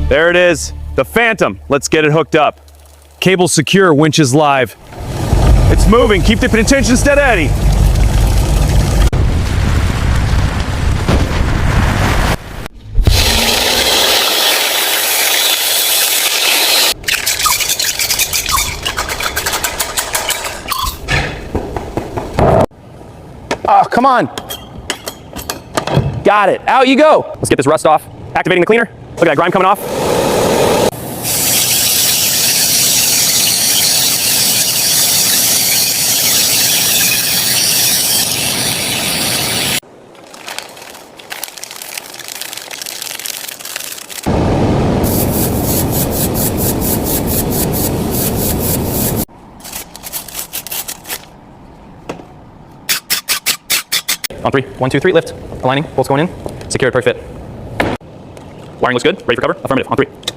There it is, the Phantom. Let's get it hooked up. Cable secure, winch is live. It's moving, keep the tension steady. Oh, come on. Got it, out you go. Let's get this rust off. Activating the cleaner. Look at that grime coming off. On three. 1, 2, 3, lift. Aligning, bolts going in. Secured, perfect fit. Wiring looks good. Ready for cover? Affirmative. On 3.